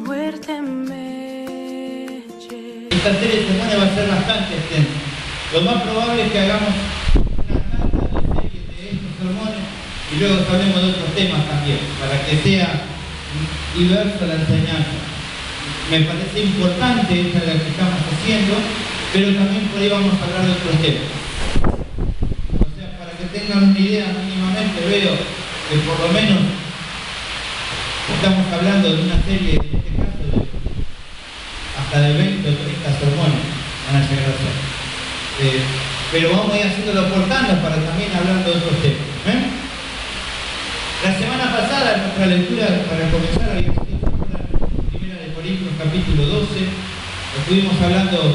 Esta serie de sermones va a ser bastante extensa. Lo más probable es que hagamos una tanda de serie de estos sermones y luego hablemos de otros temas también, para que sea diversa la enseñanza. Me parece importante esta la que estamos haciendo, pero también por ahí vamos a hablar de otros temas. O sea, para que tengan una idea mínimamente, veo que por lo menos estamos hablando de una serie, en este caso, hasta de 20 o 30 sermones van a llegar a ser. Pero vamos a ir haciéndolo por tandas para también hablar de otros temas. La semana pasada, nuestra lectura para comenzar había sido Primera de Corintios capítulo 12. Estuvimos hablando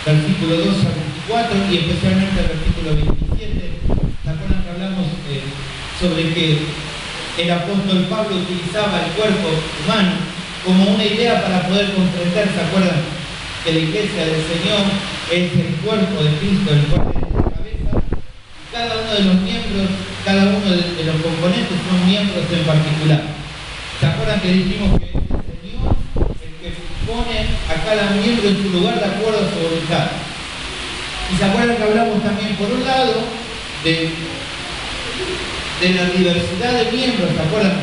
versículo 2 al 24 y especialmente el versículo 27. ¿Se acuerdan que hablamos sobre que el apóstol Pablo utilizaba el cuerpo humano como una idea para poder comprender? ¿Se acuerdan que la iglesia del Señor es el cuerpo de Cristo, el cual es la cabeza? Cada uno de los miembros, cada uno de los componentes son miembros en particular. ¿Se acuerdan que dijimos que es el Señor el que pone a cada miembro en su lugar de acuerdo a su voluntad? Y se acuerdan que hablamos también, por un lado, de la diversidad de miembros. ¿Se acuerdan?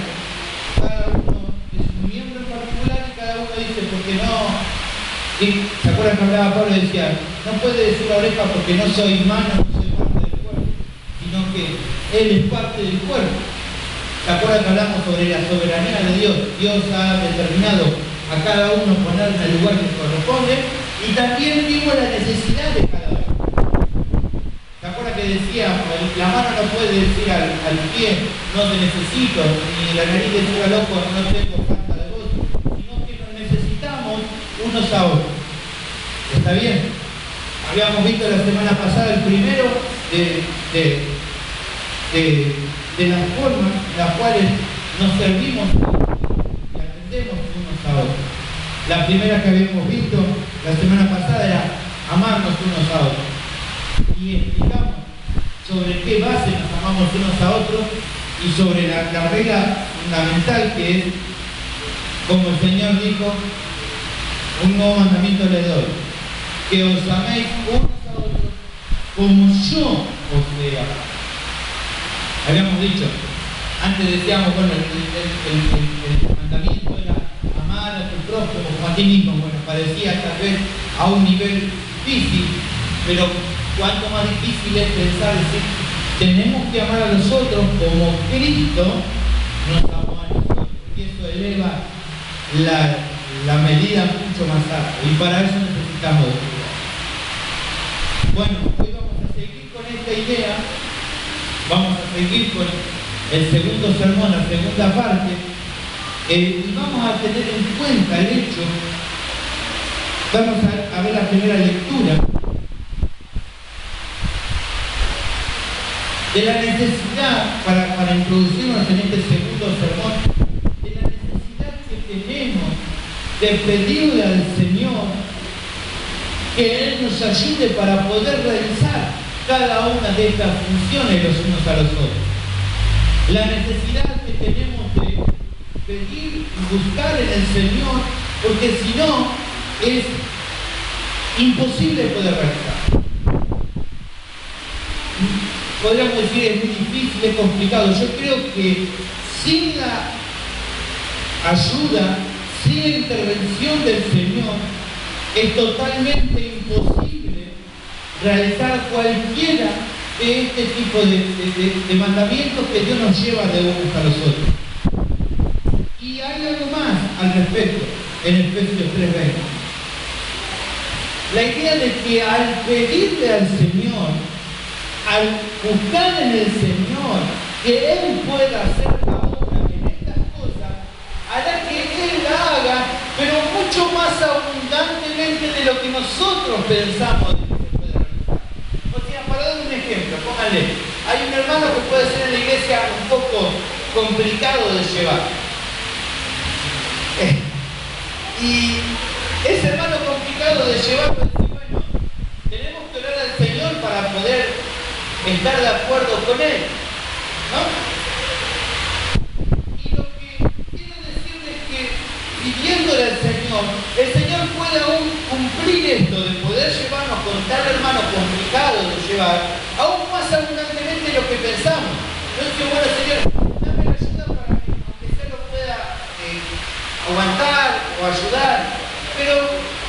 Cada uno es un miembro en particular y cada uno dice, ¿por qué no? Y ¿se acuerdan que hablaba Pablo y decía, no puede decir la oreja porque no soy mano, no soy parte del cuerpo, sino que él es parte del cuerpo? ¿Se acuerdan que hablamos sobre la soberanía de Dios? Dios ha determinado a cada uno poner en el lugar que corresponde y también vimos la necesidad de cada uno. ¿Se acuerdan que decía, la mano no puede decir al pie, no te necesito, ni la nariz decir al ojo, no tengo falta de voz, sino que nos necesitamos unos a otros? ¿Está bien? Habíamos visto la semana pasada el primero de las formas en las cuales nos servimos y atendemos unos a otros. La primera que habíamos visto la semana pasada era amarnos unos a otros. Y explicamos sobre qué base nos amamos unos a otros y sobre la regla fundamental que es, como el Señor dijo, un nuevo mandamiento le doy, que os améis unos a otros como yo os he amado. Habíamos dicho, antes decíamos, bueno, el mandamiento era amar a tu prójimo como a ti mismo. Bueno, parecía tal vez a un nivel difícil, pero cuánto más difícil es pensar, decir, tenemos que amar a los otros como Cristo nos amó a nosotros. Y eso eleva la medida mucho más alta. Y para eso necesitamos de cuidado. Bueno, hoy vamos a seguir con esta idea. Vamos a seguir con el segundo sermón, la segunda parte. Y vamos a tener en cuenta el hecho. Vamos a ver la primera lectura de la necesidad, para introducirnos en este segundo sermón, de la necesidad que tenemos de pedirle al Señor que Él nos ayude para poder realizar cada una de estas funciones los unos a los otros. La necesidad que tenemos de pedir y buscar en el Señor, porque si no, es imposible poder realizar. Podríamos decir, es muy difícil, es complicado. Yo creo que sin la ayuda, sin la intervención del Señor, es totalmente imposible realizar cualquiera de este tipo de mandamientos que Dios nos lleva de unos a los otros. Y hay algo más al respecto en Efesios 3:20. La idea de que al pedirle al Señor, al buscar en el Señor que Él pueda hacer la obra en estas cosas, hará que Él la haga, pero mucho más abundantemente de lo que nosotros pensamos de que se puede realizar. O sea, para dar un ejemplo, pónganle, hay un hermano que puede ser en la iglesia un poco complicado de llevar. Y ese hermano complicado de llevar, pues, bueno, tenemos que orar al Señor para poder estar de acuerdo con Él, ¿no? Y lo que quiero decirles es que pidiéndole al Señor cumplir esto, de poder llevarnos con tal hermano complicado de llevar, aún más abundantemente de lo que pensamos. Entonces, bueno, Señor, dame la ayuda para que, aunque sea, lo pueda aguantar o ayudar. Pero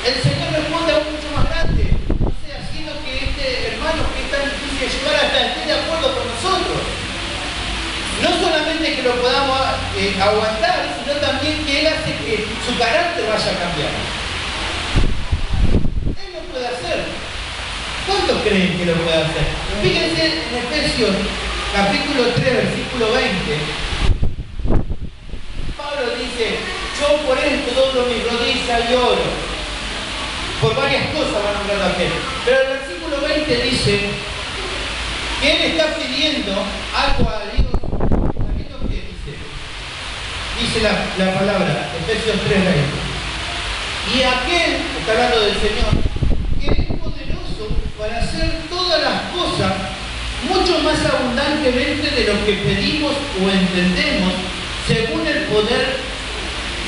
el Señor responde aún mucho más grande. O sea, haciendo que este hermano que es tan difícil de ayudar hasta esté de acuerdo con nosotros. No solamente que lo podamos aguantar, sino también que Él hace que su carácter vaya a cambiar. Él lo puede hacer. ¿Cuántos creen que lo puede hacer? Fíjense en Efesios capítulo 3, versículo 20. Pablo dice, yo por esto doblo mis rodillas y oro. Por varias cosas van a nombrar a aquel. Pero el versículo 20 dice que él está pidiendo algo a Dios. Dice la palabra, Efesios 3:20. Y aquel, está hablando del Señor, que es poderoso para hacer todas las cosas mucho más abundantemente de lo que pedimos o entendemos, según el poder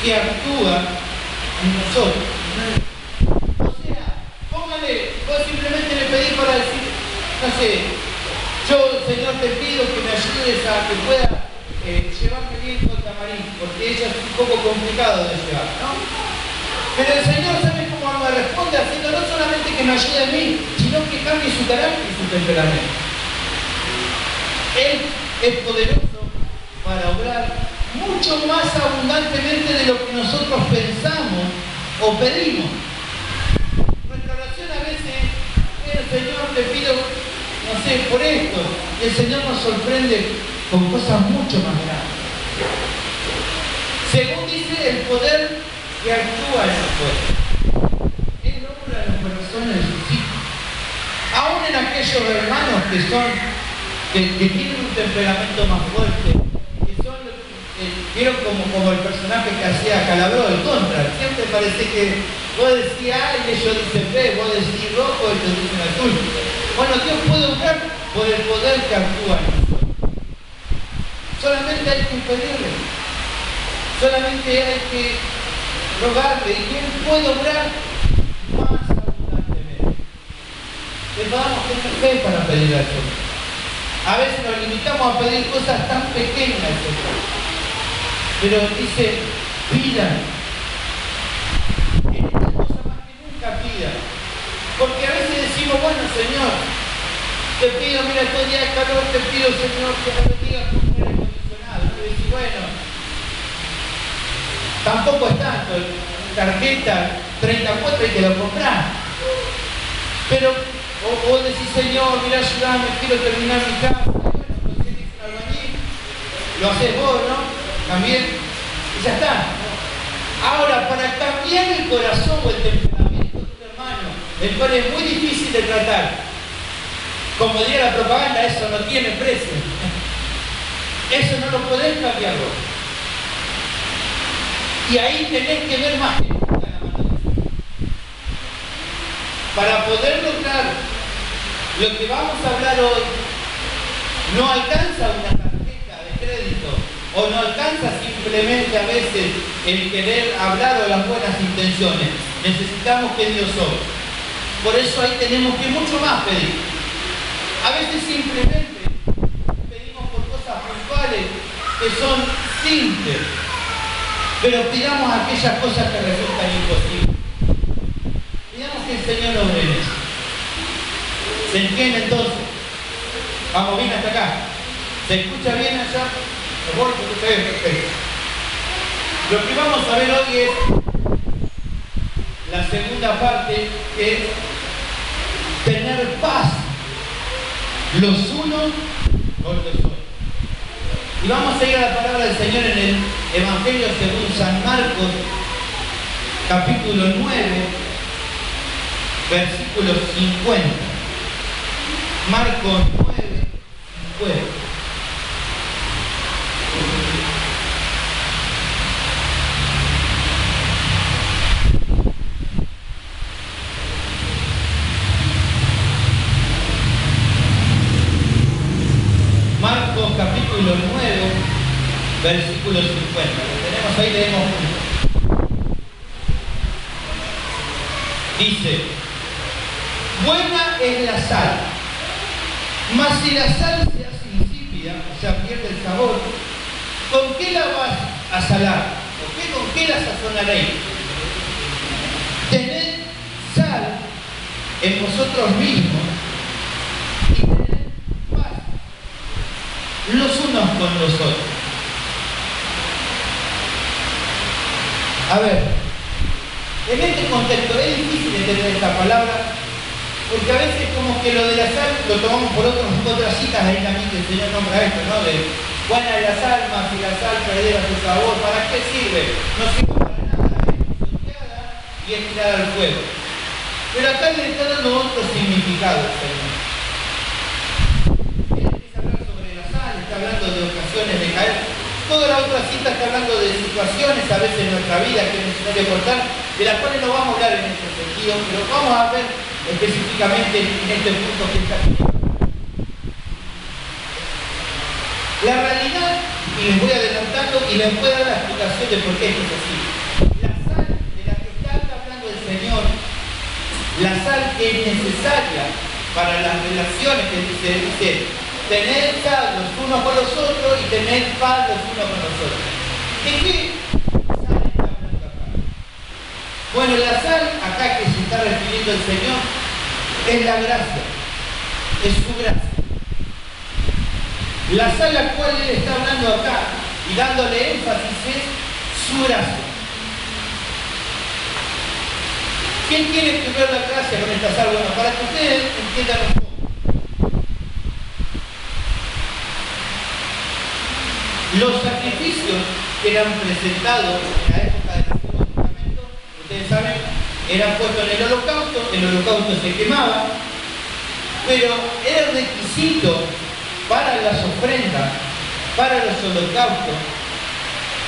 que actúa en nosotros. O sea, póngale, vos simplemente le pedís para decir, no sé, yo, Señor, te pido que me ayudes a que pueda llevarme bien con Tamarín, porque ella es un poco complicado de llevar, ¿no? Pero el Señor, ¿sabe cómo me responde? Haciendo no solamente que me ayude a mí, sino que cambie su carácter y su temperamento. Él es poderoso para obrar mucho más abundantemente de lo que nosotros pensamos o pedimos. Nuestra oración a veces es, Señor, te pido, no sé, por esto, y el Señor nos sorprende con cosas mucho más grandes. Según dice, el poder que actúa en nosotros. Él obra en los corazones de sus hijos. Aún en aquellos hermanos que tienen un temperamento más fuerte, que son, vieron como el personaje que hacía Calabró, el contra. Siempre parece que vos decís A y ellos dicen B, vos decís rojo y ellos dicen azul. Bueno, Dios puede obrar por el poder que actúa en nosotros. Solamente hay que impedirle, solamente hay que rogarle y Él puede obrar más abundantemente. Le podamos tener fe para pedir al Señor. A veces nos limitamos a pedir cosas tan pequeñas al Señor, pero dice, pidan. En estas cosas más que nunca pidan, porque a veces decimos, bueno, Señor, te pido, mira, todo el día de calor, te pido, Señor, que me bendigas con un aire acondicionado. Y decís, bueno, tampoco es tanto, tarjeta 34 y te lo comprás. Pero vos decís, Señor, mira, ayúdame, quiero terminar mi casa. Y bueno, conseguís un albañil, lo haces vos, ¿no? También, y ya está. Ahora, para cambiar el corazón o el temperamento de tu hermano, el cual es muy difícil de tratar, como diría la propaganda, eso no tiene precio. Eso no lo podés cambiar vos. Y ahí tenés que ver más que nunca la mano de Dios. Para poder lograr lo que vamos a hablar hoy, no alcanza una tarjeta de crédito o no alcanza simplemente a veces el querer hablar o las buenas intenciones. Necesitamos que Dios obre. Por eso ahí tenemos que mucho más pedir. A veces simplemente pedimos por cosas puntuales que son simples, pero pidamos aquellas cosas que resultan imposibles. Pidamos que el Señor obre en eso. ¿Se entiende entonces? Vamos bien hasta acá. ¿Se escucha bien allá? Por favor, se escucha bien, perfecto. Lo que vamos a ver hoy es la segunda parte, que es tener paz los unos con los otros. Y vamos a ir a la palabra del Señor en el Evangelio según San Marcos, capítulo 9, versículo 50. Marcos 9, 50. Marcos capítulo 9, versículo 50. Lo tenemos ahí, leemos. Dice, buena es la sal, mas si la sal se hace insípida, o sea, pierde el sabor, ¿con qué la vas a salar? ¿Con qué la sazonaréis? Tened sal en vosotros mismos y tened paz los unos con los otros. A ver, en este contexto es difícil entender esta palabra, porque a veces como que lo de la sal lo tomamos por otras citas ahí también que el Señor nombra esto, ¿no? De buena es la sal, mas si la sal perdiera su sabor, ¿para qué sirve? No sirve para nada, es pisoteada y es tirada al fuego. Pero acá le está dando otro significado al Señor. Él empieza a hablar sobre la sal, está hablando de ocasiones de caer. Toda la otra cita está hablando de situaciones a veces en nuestra vida que es necesario cortar, de las cuales no vamos a hablar en este sentido, pero vamos a ver específicamente en este punto que está aquí. La realidad, y les voy adelantando, y les voy a dar la explicación de por qué esto es así. La sal de la que está hablando el Señor, la sal que es necesaria para las relaciones que dice tener sal los unos con los otros y tener paz los unos con los otros. ¿De qué sal está hablando acá? Bueno, la sal acá que se está refiriendo el Señor es la gracia, es su gracia. La sal a la cual Él está hablando acá y dándole énfasis es su gracia. ¿Quién tiene que ver la gracia con esta sal? Bueno, para que ustedes entiendan un poco. Los sacrificios que eran presentados en la época del Antiguo Testamento, ustedes saben, eran puestos en el holocausto se quemaba, pero era un requisito para las ofrendas, para los holocaustos,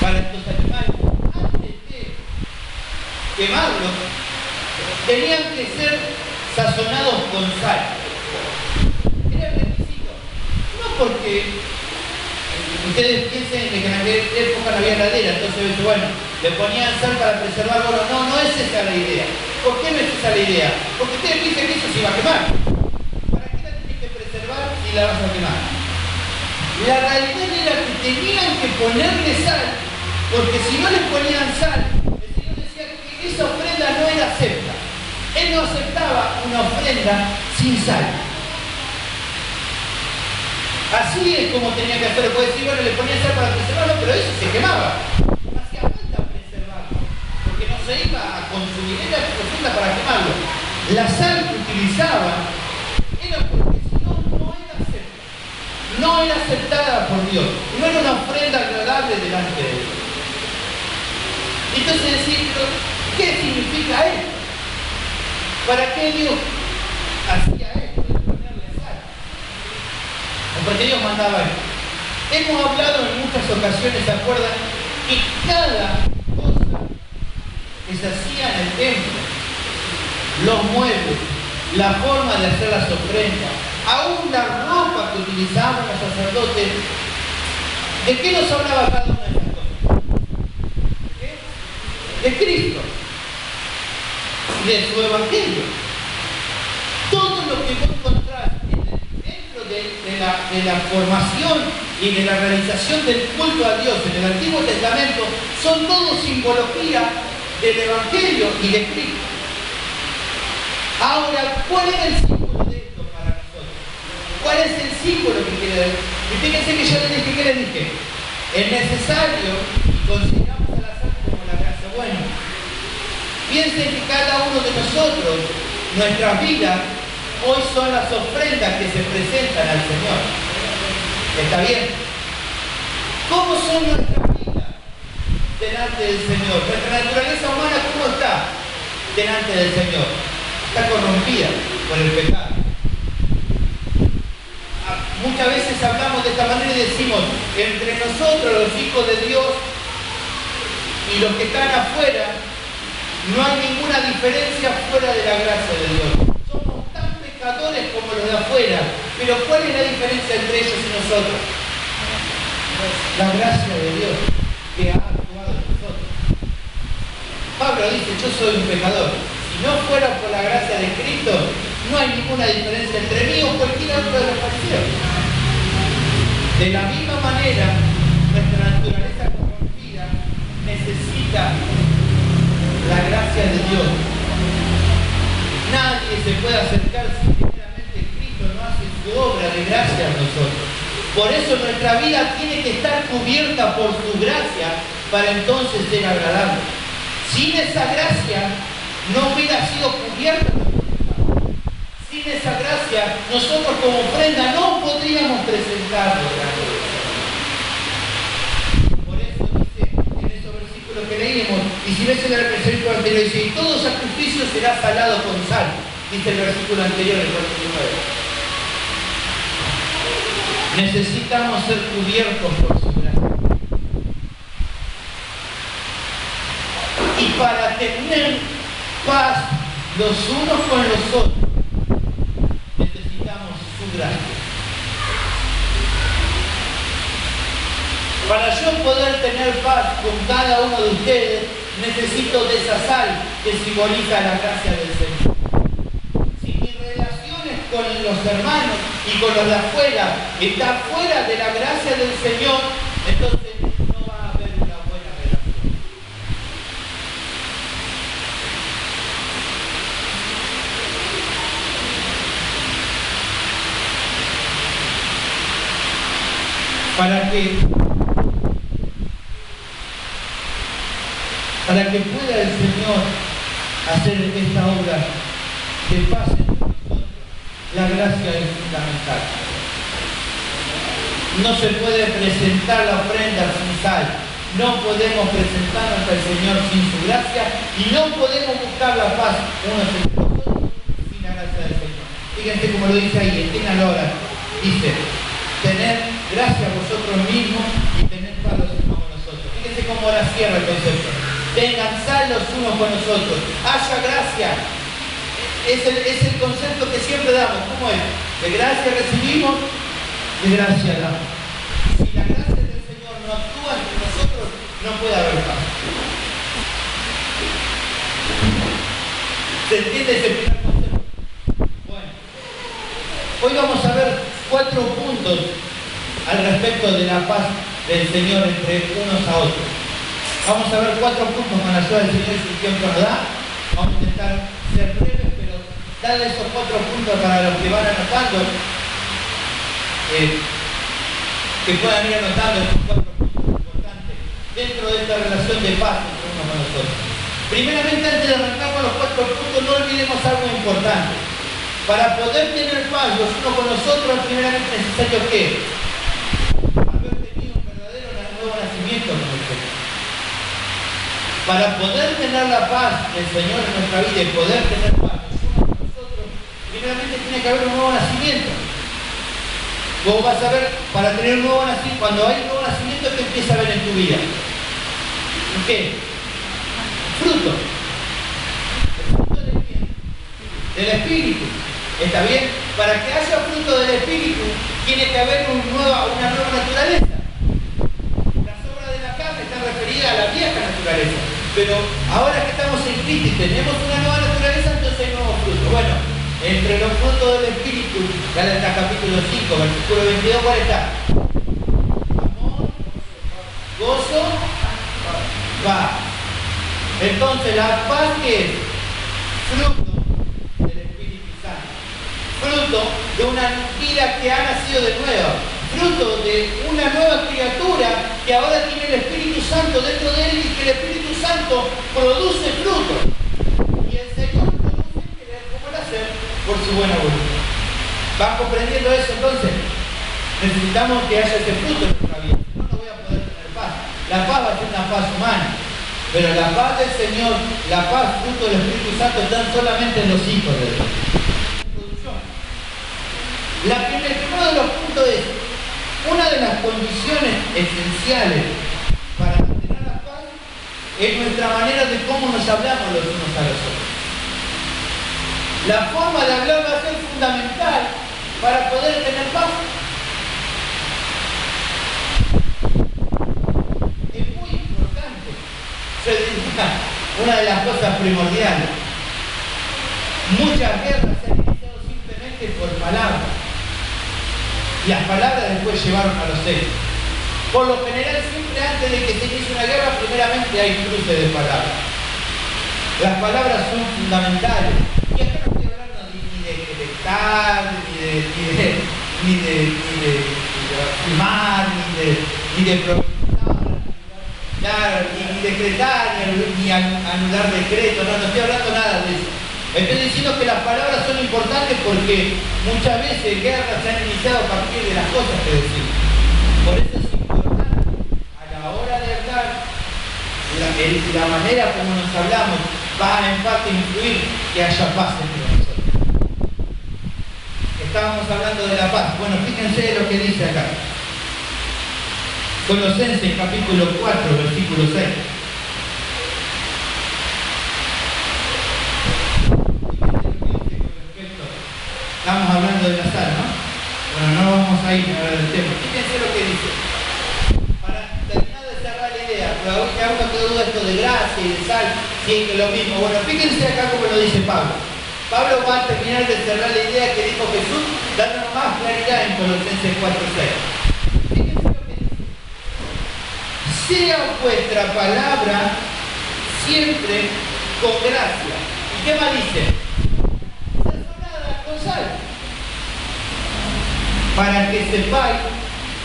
para estos animales, antes de quemarlos, tenían que ser sazonados con sal. Era el requisito. No porque ustedes piensen que en aquella época no había heladera, entonces, bueno, le ponían sal para preservar oro. No, no es esa la idea. ¿Por qué no es esa la idea? Porque ustedes piensan que eso se iba a quemar. ¿Para qué la tienes que preservar si la vas a quemar? La realidad era que tenían que ponerle sal, porque si no les ponían sal, el Señor decía que esa ofrenda no era acepta. Él no aceptaba una ofrenda sin sal. Así es como tenía que hacerlo. Puede decir, bueno, le ponía sal para preservarlo, pero eso se quemaba. No hacía falta preservarlo, porque no se iba a consumir, era profunda para quemarlo. La sal que utilizaban era porque si no, no era aceptada. No era aceptada por Dios. No era una ofrenda agradable delante de Dios. Entonces decir, ¿qué significa esto? ¿Para qué Dios hacía esto de ponerle sal? Porque Dios mandaba esto. Hemos hablado en muchas ocasiones, ¿se acuerdan? Que cada cosa que se hacía en el templo, los muebles, la forma de hacer las ofrendas, aún la ropa que utilizaban los sacerdotes, ¿de qué nos hablaba cada una de esas cosas? ¿De qué? De Cristo y de su Evangelio. Todo lo que vos encontrás de la formación y de la realización del culto a Dios en el Antiguo Testamento son todo simbología del Evangelio y de Cristo. Ahora, ¿cuál es el símbolo de esto para nosotros? ¿Cuál es el símbolo que quiere decir? Y fíjense que yo les dije, ¿qué les dije? Es necesario y consideramos a la sal como la gracia. Bueno, piensen que cada uno de nosotros, nuestras vidas, hoy son las ofrendas que se presentan al Señor. ¿Está bien? ¿Cómo son nuestras vidas delante del Señor? Nuestra naturaleza humana, ¿cómo está delante del Señor? Está corrompida por el pecado. Muchas veces hablamos de esta manera y decimos, entre nosotros, los hijos de Dios, y los que están afuera, no hay ninguna diferencia fuera de la gracia de Dios. Como los de afuera, pero ¿cuál es la diferencia entre ellos y nosotros? La gracia de Dios que ha actuado en nosotros. Pablo dice, yo soy un pecador. Si si no fuera por la gracia de Cristo, no hay ninguna diferencia entre mí o cualquier otro de los fariseos. De la misma manera, nuestra naturaleza corrompida necesita la gracia de Dios. Nadie se puede acercar si primeramente Cristo no hace su obra de gracia a nosotros. Por eso nuestra vida tiene que estar cubierta por su gracia para entonces ser agradable. Sin esa gracia no hubiera sido cubierta. Sin esa gracia nosotros como ofrenda no podríamos presentarlo. Por eso dice en esos versículos que leímos, y si ves en el versículo anterior, dice, y todo sacrificio será salado con sal, dice el versículo anterior, el 49. Necesitamos ser cubiertos por su gracia. Y para tener paz los unos con los otros, necesitamos su gracia. Para yo poder tener paz con cada uno de ustedes, necesito de esa sal que simboliza la gracia del Señor. Si mis relaciones con los hermanos y con los de afuera está fuera de la gracia del Señor, entonces no va a haber una buena relación. Para que pueda el Señor hacer esta obra de paz entre nosotros, la gracia es fundamental. No se puede presentar la ofrenda sin sal. No podemos presentarnos al Señor sin su gracia y no podemos buscar la paz unos entre nosotros sin la gracia del Señor. Fíjense como lo dice ahí, entiéndanlo ahora. Dice, tener gracia a vosotros mismos y tener paz los unos con nosotros. Fíjense cómo ahora cierra el concepto. Tengan sal los unos con nosotros. Haya gracia. Es el concepto que siempre damos. ¿Cómo es? De gracia recibimos, de gracia damos. Si la gracia del Señor no actúa entre nosotros, no puede haber paz. ¿Se entiende ese primer concepto? Bueno, hoy vamos a ver 4 puntos al respecto de la paz del Señor entre unos a otros. Vamos a ver 4 puntos con la ayuda del Señor si el tiempo nos da. Vamos a intentar ser breves, pero darle esos 4 puntos para los que van anotando, que puedan ir anotando estos 4 puntos importantes dentro de esta relación de paz entre unos con nosotros. Primeramente, antes de arrancar con los 4 puntos, no olvidemos algo importante. Para poder tener paz los unos con los otros, primeramente es necesario ¿qué? Haber tenido un verdadero nuevo nacimiento con el Señor. Para poder tener la paz del Señor en nuestra vida y poder tener paz los unos con nosotros, primeramente tiene que haber un nuevo nacimiento. Vos vas a ver, para tener un nuevo nacimiento, cuando hay un nuevo nacimiento, ¿qué empieza a ver en tu vida? ¿Qué? Fruto. ¿El fruto de quién? Del Espíritu. ¿Está bien? Para que haya fruto del Espíritu, tiene que haber una nueva naturaleza. Las obras de la carne están referidas a la vieja naturaleza. Pero ahora que estamos en Cristo y tenemos una nueva naturaleza, entonces hay nuevos frutos. Bueno, entre los frutos del Espíritu, Gálatas capítulo 5, versículo 22, ¿cuál está? Amor, gozo, paz. Entonces, la paz, ¿qué es? Fruto del Espíritu Santo. Fruto de una vida que ha nacido de nuevo. Fruto de una nueva criatura que ahora tiene el Espíritu Santo dentro de él y que el Espíritu Santo produce fruto. Y el Señor produce querer como el hacer por su buena voluntad. ¿Van comprendiendo eso entonces? Necesitamos que haya ese fruto en nuestra vida. No, no voy a poder tener paz. La paz va a ser una paz humana. Pero la paz del Señor, la paz fruto del Espíritu Santo están solamente en los hijos de Dios. El primero de los puntos es una de las condiciones esenciales para mantener la paz es nuestra manera de cómo nos hablamos los unos a los otros. La forma de hablar va a ser fundamental para poder tener paz. Es muy importante. Yo diría, una de las cosas primordiales. Muchas guerras se han iniciado simplemente por palabras. Y las palabras después llevaron a los hechos. Por lo general, siempre antes de que se inicie una guerra, primeramente hay cruce de palabras. Las palabras son fundamentales. Y acá no estoy hablando ni de decretar, ni de afirmar, ni de profetizar, ni decretar, ni anular decretos. No estoy hablando nada de eso. Estoy diciendo que las palabras son importantes porque muchas veces guerras se han iniciado a partir de las cosas que decimos. Por eso es importante a la hora de hablar, la manera como nos hablamos va en parte a influir que haya paz entre nosotros. Estábamos hablando de la paz. Bueno, fíjense lo que dice acá. Colosenses capítulo 4, versículo 6. Estamos hablando de la sal, ¿no? Bueno, no vamos a ir a hablar del tema. Fíjense lo que dice. Para terminar de cerrar la idea, pero que aún no te duda esto de gracia y de sal, sí, que es lo mismo. Bueno, fíjense acá como lo dice Pablo. Pablo va a terminar de cerrar la idea que dijo Jesús, dándonos más claridad en Colosenses 4:6. Fíjense lo que dice. Sea vuestra palabra siempre con gracia. ¿Y qué más dice? Para que sepáis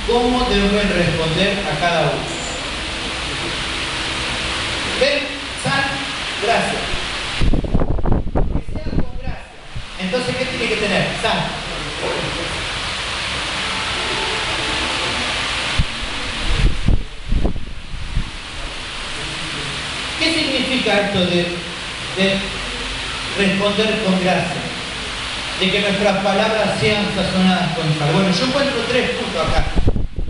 cómo deben responder a cada uno. ¿Ven? San, gracia. Que sea con gracia. Entonces, ¿qué tiene que tener? San. ¿Qué significa esto de responder con gracia? De que nuestras palabras sean sazonadas con sal. Bueno, yo encuentro 3 puntos acá.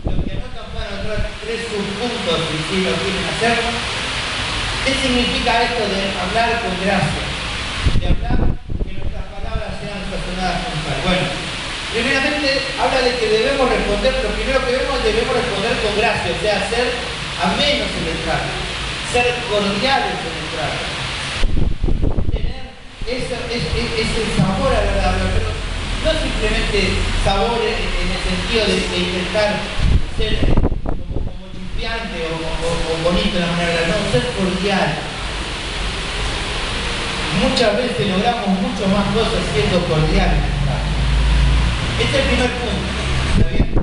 Los que anotan para otros 3 subpuntos, si lo quieren hacer. ¿Qué significa esto de hablar con gracia? De hablar que nuestras palabras sean sazonadas con sal. Bueno, primeramente habla de que debemos responder, lo primero que vemos, debemos responder con gracia, o sea, ser amenos en el trato, ser cordiales en el trato. Ese sabor agradable, pero no simplemente sabor en el sentido de intentar ser como chimpiante o bonito de la manera, no, ser cordial. Muchas veces logramos mucho más cosas siendo cordiales. Este es el primer punto, ¿está bien?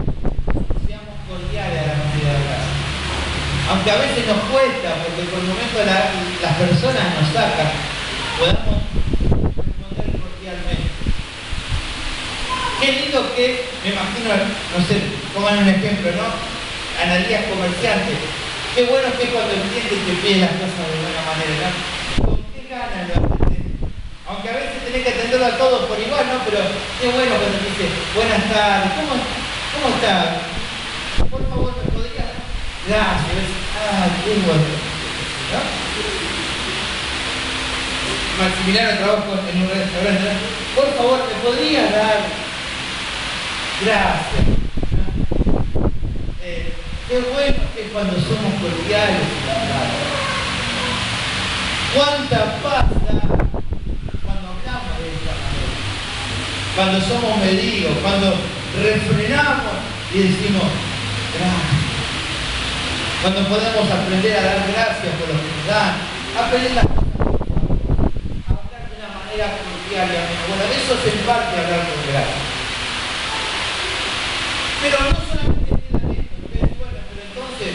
Seamos cordiales a la manera de hablar. Aunque a veces nos cuesta, porque por el momento las personas nos sacan, podamos qué lindo que, me imagino, no sé, pongan un ejemplo, ¿no? Analías comerciantes. Qué bueno que cuando el cliente te pide las cosas de buena manera, ¿no? ¿Con qué ganas lo atendés? Aunque a veces tenés que atenderlo a todos por igual, ¿no? Pero qué bueno cuando te dice, buenas tardes, ¿cómo está? Por favor, ¿me podrías? Gracias. Qué bueno. ¿No? Maximiliano trabajo en un restaurante. Por favor, ¿me podrías dar? Gracias. Qué bueno que cuando somos cordiales. ¿Cuánta paz da cuando hablamos de esta manera? Cuando somos medidos, cuando refrenamos y decimos gracias. Cuando podemos aprender a dar gracias por lo que nos dan, aprender las cosas, a hablar de una manera cordial y amena. Bueno, de eso se parte hablar con gracia. Pero no solamente queda esto, bueno, pero entonces,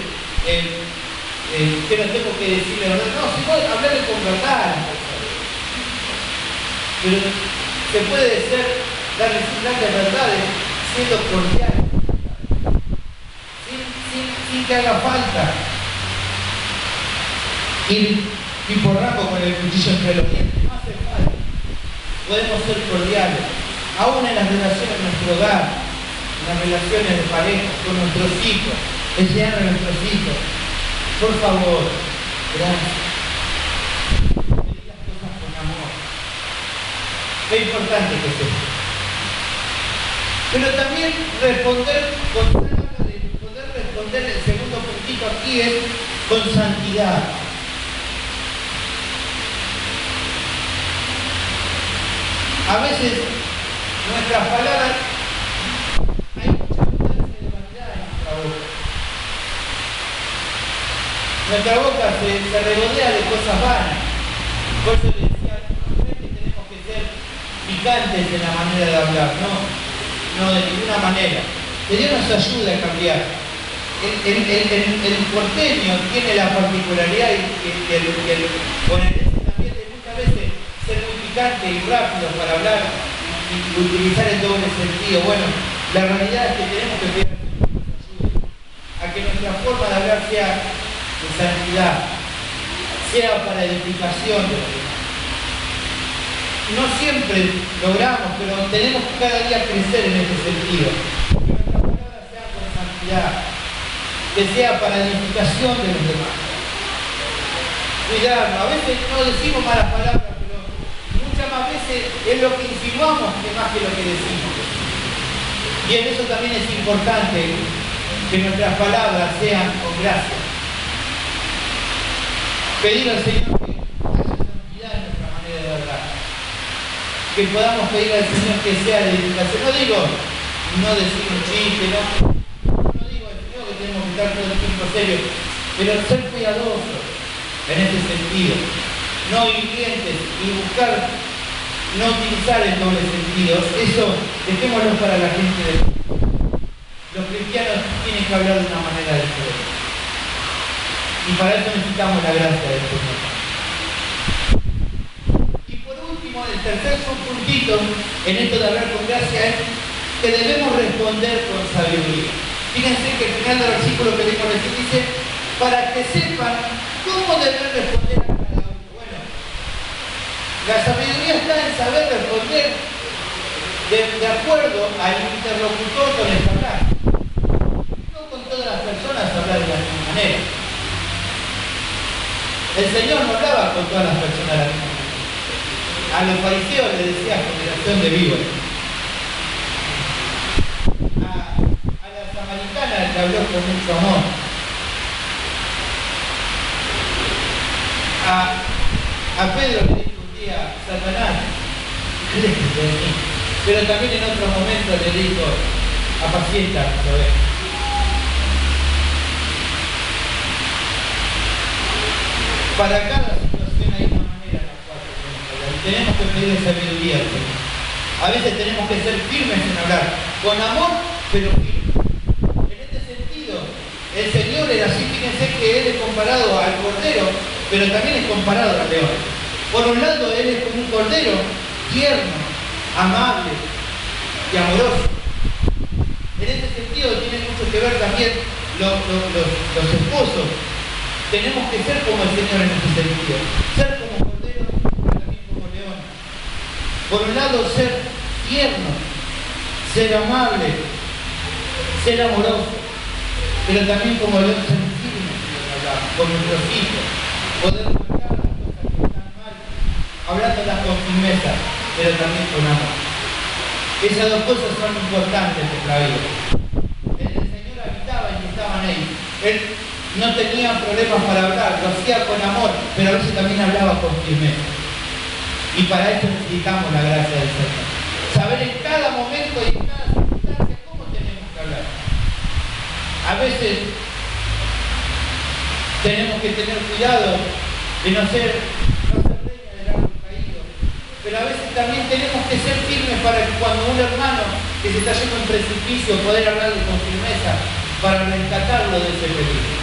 pero tengo que decirle la verdad. No, se puede hablar con verdad. Pero se puede darle verdades siendo cordial, sin que haga falta ir porraco con el cuchillo entre los dientes. No hace falta. Podemos ser cordiales, aún en las relaciones de nuestro hogar, en las relaciones de pareja, con nuestros hijos, enseñar a nuestros hijos. Por favor, gracias. Pedir las cosas con amor. Qué importante que sea. Pero también responder con poder responder, el segundo puntito aquí es con santidad. A veces nuestras palabras, hay mucha abundancia de vanidad en nuestra boca. Nuestra boca se regodea de cosas vanas. Por eso le decía, no es que tenemos que ser picantes en la manera de hablar, no de ninguna manera. Que Dios nos ayude a cambiar. El porteño tiene la particularidad y el bonaerense también de muchas veces ser muy picante y rápido para hablar y utilizar el doble sentido. Bueno, la realidad es que tenemos que pedir a Dios que nos ayude a que nuestra forma de hablar sea de santidad, sea para edificación de los demás. No siempre logramos, pero tenemos que cada día crecer en este sentido. Que nuestras palabras sean con santidad, que sea para edificación de los demás. Cuidarnos, a veces no decimos malas palabras, pero muchas más veces es lo que insinuamos que más que lo que decimos. Y en eso también es importante que nuestras palabras sean con gracia. Pedir al Señor que haya santidad en nuestra manera de hablar. Que podamos pedir al Señor que sea de edificación. No digo no decir un chiste, no digo que tenemos que estar todo el tiempo serios, pero ser cuidadosos en este sentido, no hirientes y buscar no utilizar el doble sentido. Eso dejémoslo para la gente de los cristianos tienen que hablar de una manera diferente. Y para eso necesitamos la gracia del Señor. Y por último, el tercer subpuntito en esto de hablar con gracia es que debemos responder con sabiduría. Fíjense que al final del versículo que leímos dice, para que sepan cómo deben responder a cada uno. Bueno, la sabiduría está en saber responder de acuerdo al interlocutor con el que hablar. No con todas las personas hablar de la misma manera. El Señor no hablaba con todas las personas de la misma manera. A los fariseos les decía generación de víboras. A la samaritana le habló con mucho amor. A Pedro le dijo un día, Satanás, ¿crees de mí? Pero también en otro momento le dijo, apacienta, ¿sabes? Para cada situación hay una manera en la cual tenemos que hablar. Y tenemos que pedirle sabiduría al Señor. A veces tenemos que ser firmes en hablar, con amor, pero firmes. En este sentido, el Señor era así, fíjense que Él es comparado al cordero, pero también es comparado al león. Por un lado, Él es como un cordero tierno, amable y amoroso. En este sentido tiene mucho que ver también los esposos. Tenemos que ser como el Señor en este sentido. Ser como cordero, pero también como león. Por un lado, ser tierno, ser amable, ser amoroso, pero también como león, ser firme con nuestros hijos. Poder marcar las cosas que están mal, hablándolas con firmeza, pero también con amor. Esas dos cosas son importantes en la vida. El Señor habitaba y estaba en él. Él no tenía problemas para hablar, lo hacía con amor, pero a veces también hablaba con firmeza. Y para eso necesitamos la gracia del Señor. Saber en cada momento y en cada circunstancia cómo tenemos que hablar. A veces tenemos que tener cuidado de no ser leña del árbol caído, pero a veces también tenemos que ser firmes para que cuando un hermano que se está yendo a un precipicio poder hablarle con firmeza para rescatarlo de ese peligro.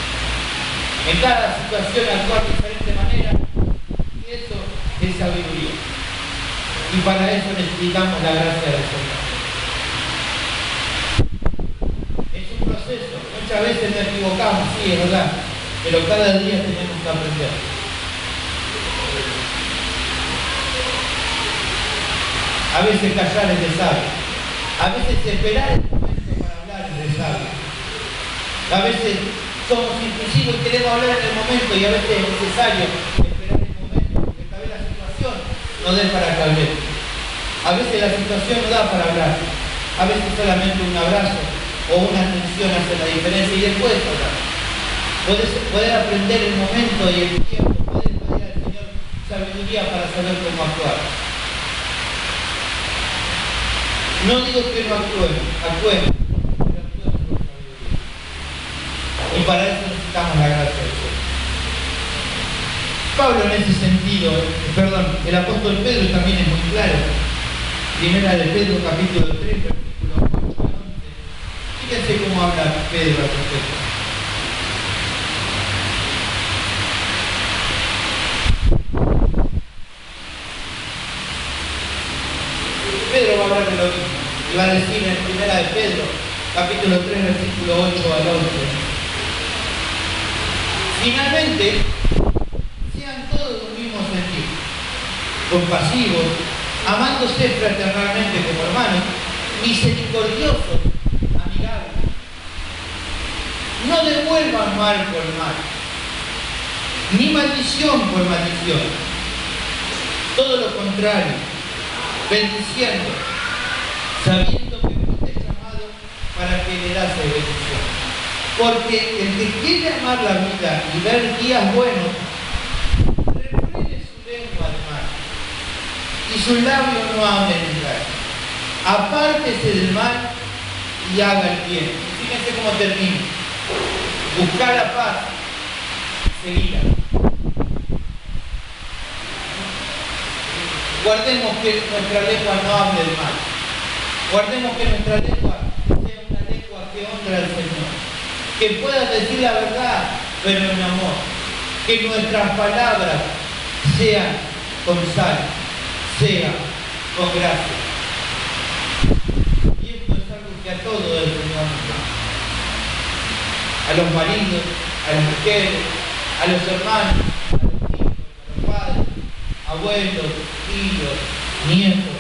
En cada situación actuar de diferente manera, y eso es sabiduría. Y para eso necesitamos la gracia del Señor. Es un proceso, muchas veces nos equivocamos, sí, es verdad, pero cada día tenemos que aprender. A veces callar es de sabio, a veces esperar el momento para hablar es de sabio. A veces somos impulsivos y queremos hablar en el momento y a veces es necesario esperar el momento, porque tal vez la situación no dé para que hablemos. A veces la situación no da para hablar, a veces solamente un abrazo o una atención hace la diferencia y después hablar. Poder aprender el momento y el tiempo, poder pedir al Señor sabiduría para saber cómo actuar. No digo que no actuemos, pero actuemos con sabiduría. Y para eso necesitamos la gracia de Dios. Pablo en ese sentido, el apóstol Pedro también es muy claro. Primera de Pedro, capítulo 3, versículos 8 al 11. Fíjense cómo habla Pedro al respecto. Pedro va a hablar de lo mismo. Y va a decir en Primera de Pedro, capítulo 3, versículo 8 al 11. Finalmente, sean todos un mismo sentir, compasivos, amándose fraternalmente como hermanos, misericordiosos, amigables. No devuelvan mal por mal, ni maldición por maldición. Todo lo contrario, bendiciendo, sabiendo que fuiste llamado para que le das bendición. Porque el que quiere amar la vida y ver días buenos, refrene su lengua de mal y sus labios no hablen engaño. Apártese del mal y haga el bien. Fíjense cómo termina. Buscar la paz, seguirla. Guardemos que nuestra lengua no hable del mal. Guardemos que nuestra lengua sea una lengua que honra al Señor. Que pueda decir la verdad, pero en amor. Que nuestras palabras sean con sal, sean con gracia. Y esto es algo que a todo el Señor nos da. A los maridos, a las mujeres, a los hermanos, a los hijos, a los padres, abuelos, tíos, nietos.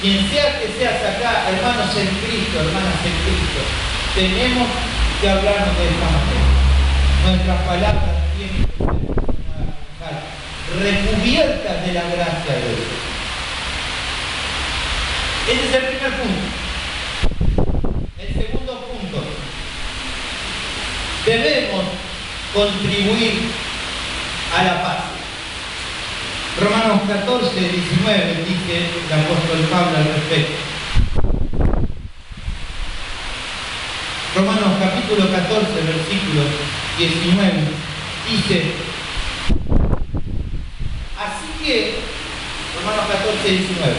Quien sea que seas acá, hermanos en Cristo, hermanas en Cristo, tenemos que hablarnos de esta manera. Nuestras palabras tienen que ser recubiertas de la gracia de Dios. Ese es el primer punto. El segundo punto. Debemos contribuir a la paz. Romanos 14, 19 dice el apóstol Pablo al respecto. Romanos capítulo 14, versículo 19 dice: así que, Romanos 14, 19,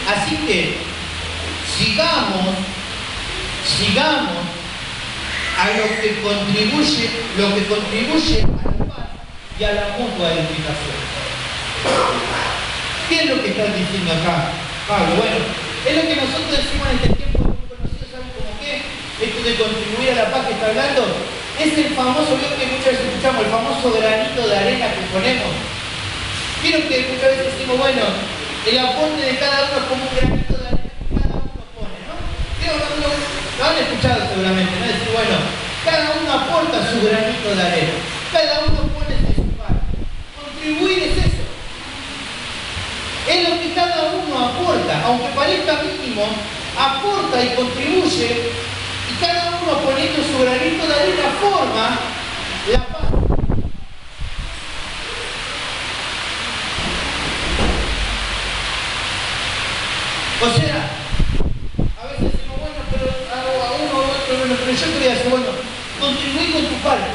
así que sigamos a lo que contribuye a la paz y a la mutua edificación. ¿Qué es lo que está diciendo acá Pablo? Bueno, es lo que nosotros decimos en este tiempo muy conocido, ¿saben cómo qué? Esto de contribuir a la paz que está hablando, es el famoso, veo que muchas veces escuchamos, el famoso granito de arena que ponemos. Quiero que muchas veces decimos, bueno, el aporte de cada uno es como un granito de arena que cada uno pone, ¿no? Lo han escuchado seguramente, ¿no? Decir, bueno, cada uno aporta su granito de arena, cada uno pone de su parte. Contribuir es eso. Es lo que cada uno aporta, aunque parezca mínimo, aporta y contribuye, y cada uno poniendo su granito de arena forma la paz. O sea, a veces decimos, bueno, pero a uno u otro, bueno, pero yo quería decir, bueno, contribuir con tu parte.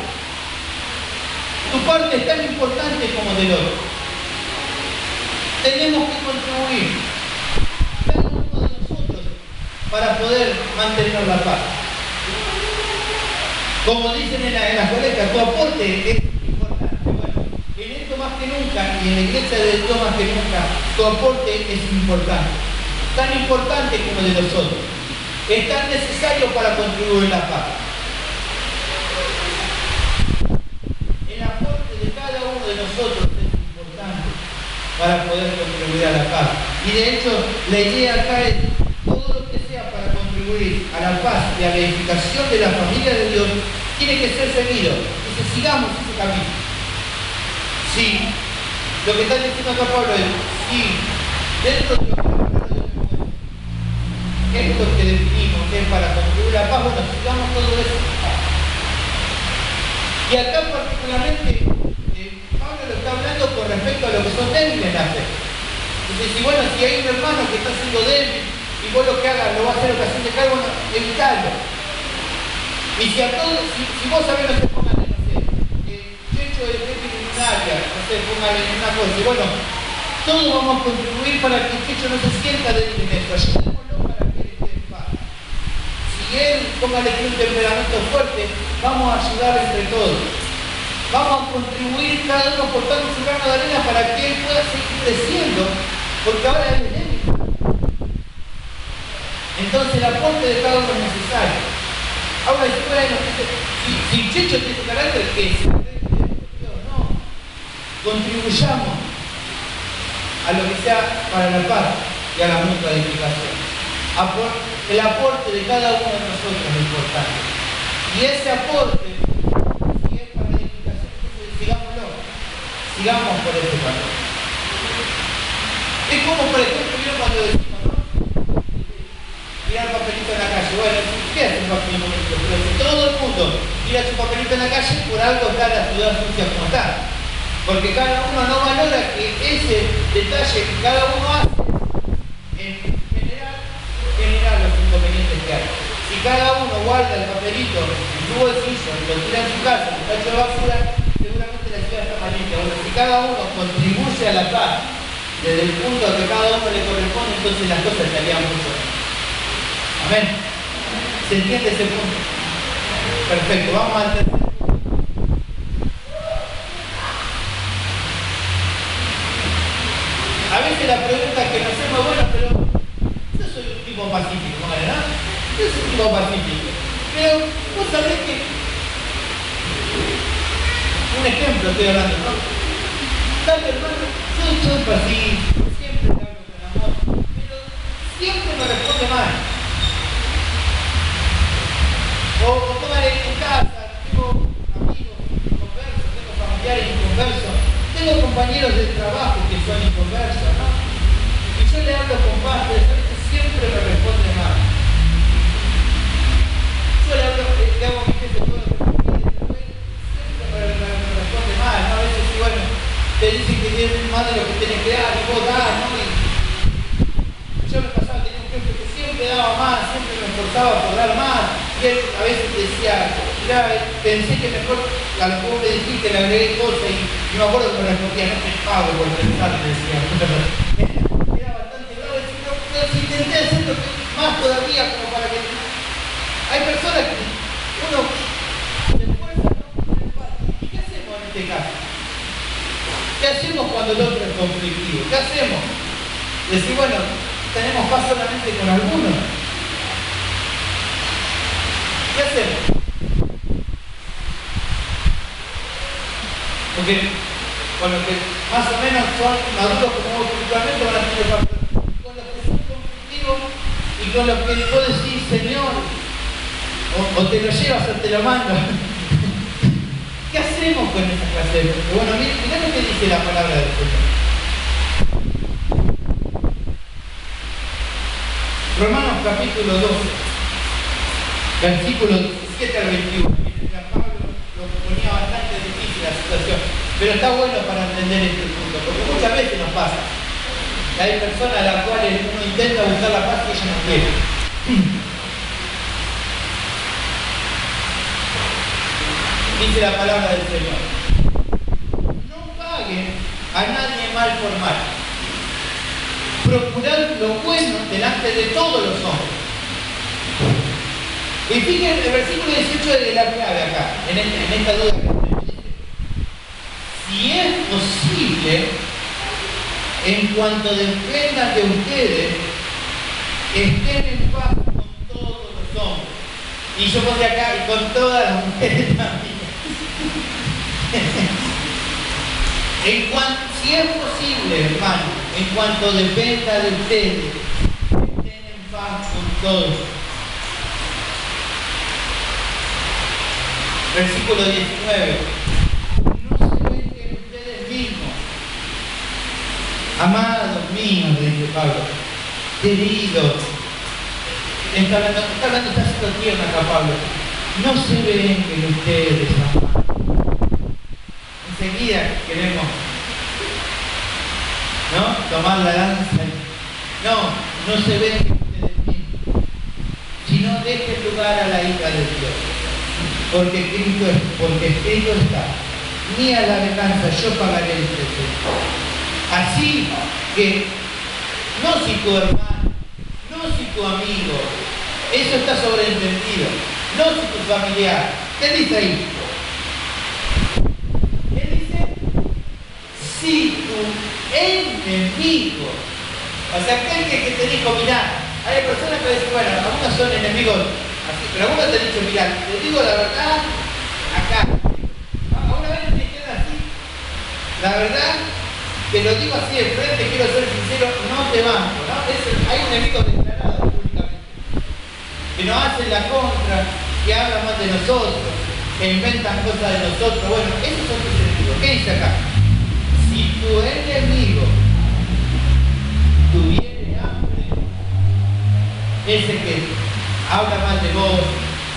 Tu parte es tan importante como del otro. Tenemos que contribuir, cada uno de nosotros, para poder mantener la paz. Como dicen en la colecta, tu aporte es importante. Bueno, en esto más que nunca, y en la iglesia de Dios más que nunca, tu aporte es importante. Tan importante como el de los otros. Es tan necesario para contribuir a la paz. El aporte de cada uno de nosotros es importante para poder contribuir a la paz. Y de hecho, la idea acá es todo lo que sea para contribuir a la paz y a la edificación de la familia de Dios tiene que ser seguido. Y que sigamos ese camino. Sí, lo que está diciendo acá Pablo es, sí, dentro de lo que esto que definimos que es para contribuir a la paz, bueno, sigamos todo eso. Y acá particularmente Pablo lo está hablando con respecto a lo que son débiles en la fe. Dice, si bueno, si hay un hermano que está siendo débil, y vos lo que hagas lo vas a hacer ocasión de cargo, bueno, evitalo. Y si a todos, si vos sabés, no se pongan, no sé, Checho es débil en un área, no sé, póngale en una cosa, y bueno, todos vamos a contribuir para que Checho no se sienta débil en esto, ayudémoslo para que él esté en paz. Si él, póngale un temperamento fuerte, vamos a ayudar entre todos. Vamos a contribuir cada uno aportando su grano de arena para que él pueda seguir creciendo, porque ahora él es débil. Entonces el aporte de cada uno es necesario. Ahora, si Checho tiene carácter, ¿qué es? No. Contribuyamos a lo que sea para la paz y a la mutua edificación. El aporte de cada uno de nosotros es importante. Y ese aporte, si es para la edificación, entonces sigámoslo. Sigamos por ese camino. Es como, por ejemplo, yo cuando decimos, ¿no? Tirar papelito en la calle. Bueno, ¿qué hace un papelito? Pero si todo el mundo tira su papelito en la calle, por algo está la ciudad sucia como está. Porque cada uno no valora que ese detalle que cada uno hace, en general, genera los inconvenientes que hay. Si cada uno guarda el papelito en su bolsillo y lo tira en su casa, en el tacho de basura, seguramente la ciudad está más limpia. Bueno, si cada uno contribuye a la paz desde el punto que cada uno le corresponde, entonces las cosas estarían mucho mejor. Amén. ¿Se entiende ese punto? Perfecto, vamos al tercer punto. A veces la pregunta que nos hacemos, bueno, pero yo soy un tipo pacífico, ¿no? Yo soy un tipo pacífico. Pero vos sabés que, un ejemplo estoy hablando, ¿no? Tal hermano, yo soy pacífico, siempre te hablo con amor, pero siempre me responde mal. O tomar en casa, tengo amigos inconversos, tengo familiares inconversos, tengo compañeros de trabajo que son inconversos, ¿no? Y yo le hablo con paz, pero siempre me responde mal. Yo le hago mi jefe todo lo que me pide, siempre me responde mal, ¿no? A veces, bueno, te dicen que tienes más de lo que tienes que dar y vos das, ¿no? Y yo me pasaba, tenía un jefe que siempre daba más, siempre me esforzaba por dar más. Y él a veces decía, mira, pensé que mejor a lo que vos me dijiste le agregué cosas y me acuerdo que me respondía, no te pago por pensar, me decía. Era bastante bravo, pero si intenté hacerlo más todavía como para que... Hay personas que uno se esfuerza, ¿no? ¿Y qué hacemos en este caso? ¿Qué hacemos cuando el otro es conflictivo? ¿Qué hacemos? Decir, bueno, tenemos paz solamente con algunos. ¿Qué hacemos? Porque con los que más o menos son maduros como espiritualmente van a tener paz. Con los que son conflictivos y con los que vos decís, Señor, o te lo llevas o te lo mando. ¿Qué hacemos con esa clase de cosas? Bueno, mirá lo que dice la palabra del Señor. Romanos capítulo 12. Versículos 17 al 21. Pablo lo ponía bastante difícil la situación, pero está bueno para entender este punto, porque muchas veces nos pasa que hay personas a las cuales uno intenta buscar la paz y ella no quiere. Dice la palabra del Señor: no paguen a nadie mal por mal. Procurad lo bueno delante de todos los hombres. Y fíjense, el versículo 18 de la clave acá, en esta duda que tenemos, dice: si es posible, en cuanto dependan de ustedes, estén en paz con todos los hombres. Y yo pondré acá, y con todas las mujeres también. Si es posible, hermano, en cuanto dependa de ustedes, estén en paz con todos. Versículo 19. No se vengan ustedes mismos. Amados míos, le dice Pablo, queridos. Está hablando, está haciendo tierna acá Pablo. No se vengan ustedes, amados. Enseguida queremos, ¿no?, tomar la lanza. No se vengan ustedes dejes lugar a la ira de Dios. Porque escrito está, mía la venganza, yo pagaré el precio. Así que, no si tu hermano, no si tu amigo, eso está sobreentendido, no si tu familiar. ¿Qué dice ahí? ¿Qué dice? Si tu enemigo, o sea, aquel que te dijo, mirá, hay personas que dicen, bueno, algunos son enemigos así, pero algunos te han dicho, mirá, te digo la verdad, acá. ¿Alguna vez te dijeron así? La verdad, te lo digo así de frente, quiero ser sincero, no te banco, ¿no? Hay enemigos declarados públicamente, que nos hacen la contra, que hablan mal de nosotros, que inventan cosas de nosotros. Bueno, esos son tus enemigos. ¿Qué dice acá? Si tu enemigo tuviere hambre, ese que habla mal de vos,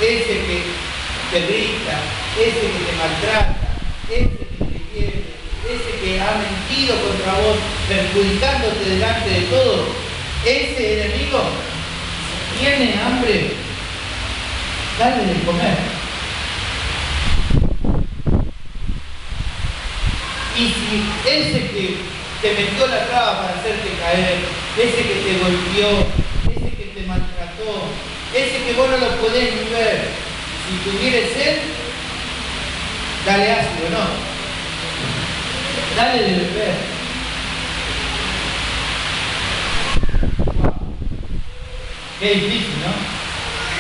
ese que te grita, ese que te maltrata, ese que te quiere, ese que ha mentido contra vos, perjudicándote delante de todos, ese enemigo, si tiene hambre, dale de comer. Y si ese que te metió la traba para hacerte caer, ese que te golpeó, ese que te maltrató, ese que vos no lo podés ni ver, si tuvieres sed, dale ácido, ¿no? Dale de beber. Wow. Qué difícil, ¿no?